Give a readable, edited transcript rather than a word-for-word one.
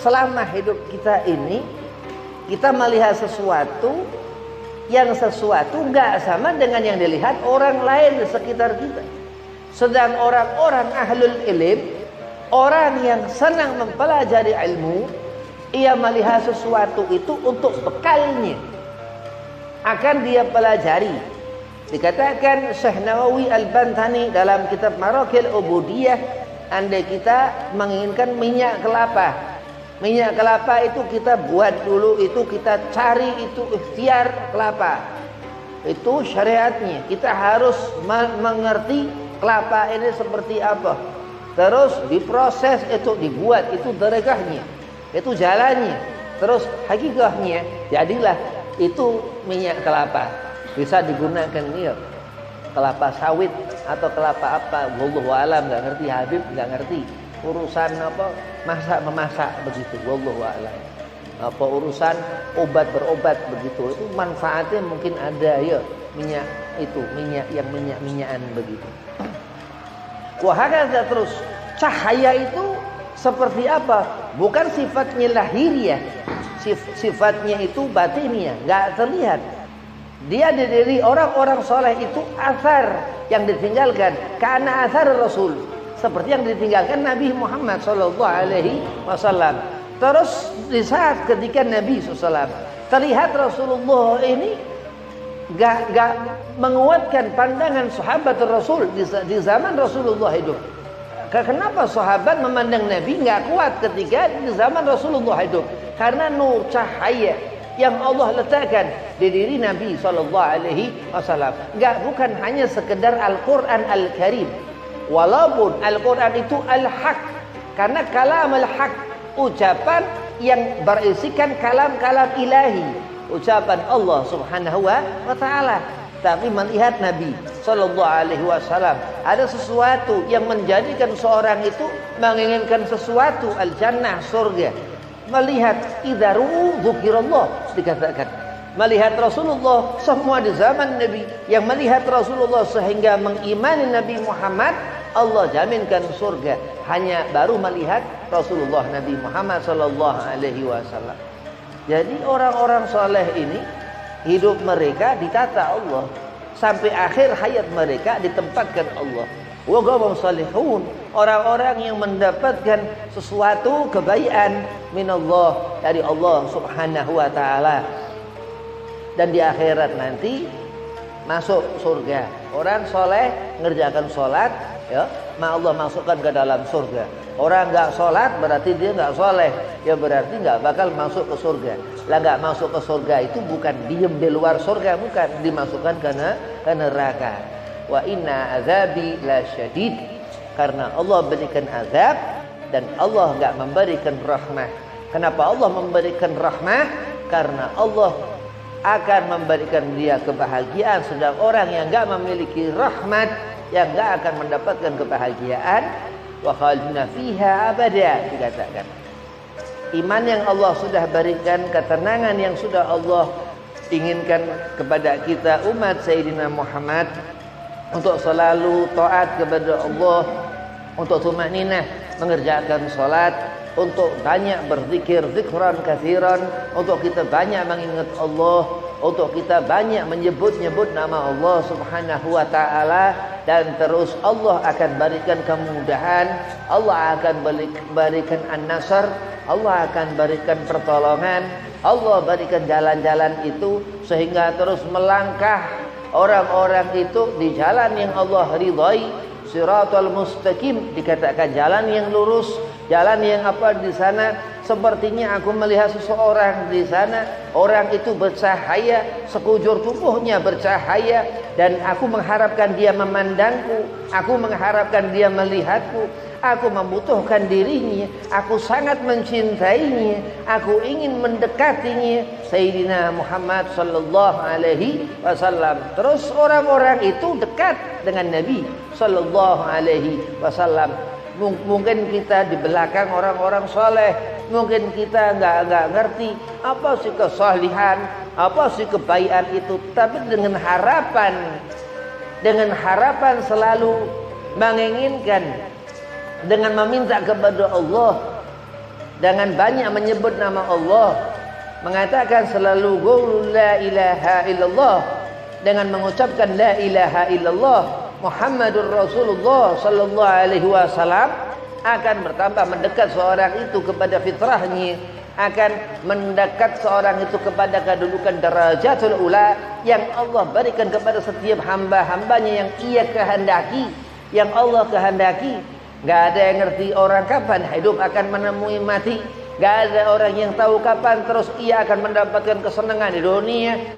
selama hidup kita ini kita melihat sesuatu yang nggak sama dengan yang dilihat orang lain di sekitar kita. Sedang orang-orang ahlul ilm, orang yang senang mempelajari ilmu, ia melihat sesuatu itu untuk bekalnya, akan dia pelajari. Dikatakan Syekh Nawawi Al-Bantani dalam kitab Marakil Ubudiyah, andai kita menginginkan minyak kelapa itu kita buat dulu, itu kita cari, itu ikhtiar kelapa, itu syariatnya. Kita harus mengerti kelapa ini seperti apa, terus diproses, itu dibuat, itu deregahnya, itu jalannya, terus hakikahnya jadilah itu minyak kelapa. Bisa digunakan ya kelapa sawit atau kelapa apa, wallahu alam, nggak ngerti, Habib nggak ngerti urusan apa memasak begitu, wallahu a'lam. Apa urusan obat berobat begitu, itu manfaatnya mungkin ada ya, minyak itu, minyak yang minyak-minyakan begitu. Wahakadha terus. Cahaya itu seperti apa? Bukan sifatnya lahiriah, sifatnya itu batiniah, nggak terlihat. Dia dari orang-orang soleh itu asar yang ditinggalkan, karena asar Rasul, seperti yang ditinggalkan Nabi Muhammad SAW. Terus di saat ketika Nabi SAW terlihat Rasulullah ini gak menguatkan pandangan sahabat Rasul di zaman Rasulullah hidup. Kenapa sahabat memandang Nabi gak kuat ketika di zaman Rasulullah hidup? Karena nur cahaya yang Allah letakkan di diri Nabi SAW bukan hanya sekedar Al-Quran Al-Karim. Walaupun Al-Quran itu Al-Haq, karena kalam Al-Haq, ucapan yang berisikan kalam-kalam ilahi, ucapan Allah Subhanahu wa ta'ala. Tapi melihat Nabi SAW ada sesuatu yang menjadikan seorang itu menginginkan sesuatu, al-jannah, surga. Melihat idza ru'u dzukirallah, dikatakan melihat Rasulullah, semua di zaman Nabi yang melihat Rasulullah sehingga mengimani Nabi Muhammad, Allah jaminkan surga. Hanya baru melihat Rasulullah Nabi Muhammad SAW. Jadi orang-orang soleh ini hidup mereka ditata Allah, sampai akhir hayat mereka ditempatkan Allah. Wa qawmun salihun, orang-orang yang mendapatkan sesuatu kebaikan minallah, dari Allah Subhanahu wa ta'ala. Dan di akhirat nanti masuk surga. Orang soleh ngerjakan sholat, ya, Allah masukkan ke dalam surga. Orang nggak sholat berarti dia nggak soleh, ya berarti nggak bakal masuk ke surga. Lah nggak masuk ke surga itu bukan diem di luar surga, bukan, dimasukkan ke neraka. Wa inna azabi la syadid, karena Allah berikan azab dan Allah nggak memberikan rahmah. Kenapa Allah memberikan rahmah? Karena Allah akan memberikan dia kebahagiaan, sedang orang yang enggak memiliki rahmat, yang enggak akan mendapatkan kebahagiaan. Wa khalidina fiha abada, dikatakan. Iman yang Allah sudah berikan, ketenangan yang sudah Allah inginkan kepada kita umat Sayyidina Muhammad, untuk selalu taat kepada Allah, untuk tumaninah mengerjakan salat, untuk banyak berzikir, zikran katsiran, untuk kita banyak mengingat Allah, untuk kita banyak menyebut-nyebut nama Allah Subhanahu wa ta'ala. Dan terus Allah akan berikan kemudahan, Allah akan berikan an-nasr, Allah akan berikan pertolongan, Allah berikan jalan-jalan itu sehingga terus melangkah orang-orang itu di jalan yang Allah ridhai, siratal mustaqim, dikatakan jalan yang lurus, jalan yang apa di sana. Sepertinya aku melihat seseorang di sana, orang itu bercahaya, sekujur tubuhnya bercahaya, dan aku mengharapkan dia memandangku, aku mengharapkan dia melihatku, aku membutuhkan dirinya, aku sangat mencintainya, aku ingin mendekatinya, Sayyidina Muhammad sallallahu alaihi wasallam. Terus orang-orang itu dekat dengan Nabi sallallahu alaihi wasallam. Mungkin kita di belakang orang-orang soleh, mungkin kita nggak ngerti apa sih kesalihan, apa sih kebaikan itu, tapi dengan harapan selalu menginginkan, dengan meminta kepada Allah dengan banyak menyebut nama Allah, mengatakan selalu qaulul la ilaha illallah, dengan mengucapkan la ilaha illallah Muhammadur Rasulullah sallallahu alaihi wasallam, akan bertambah mendekat seorang itu kepada fitrahnya, akan mendekat seorang itu kepada kedudukan darajatul ula yang Allah berikan kepada setiap hamba-hambanya yang ia kehendaki, yang Allah kehendaki. Gak ada yang ngerti orang kapan hidup akan menemui mati. Gak ada orang yang tahu kapan terus ia akan mendapatkan kesenangan di dunia.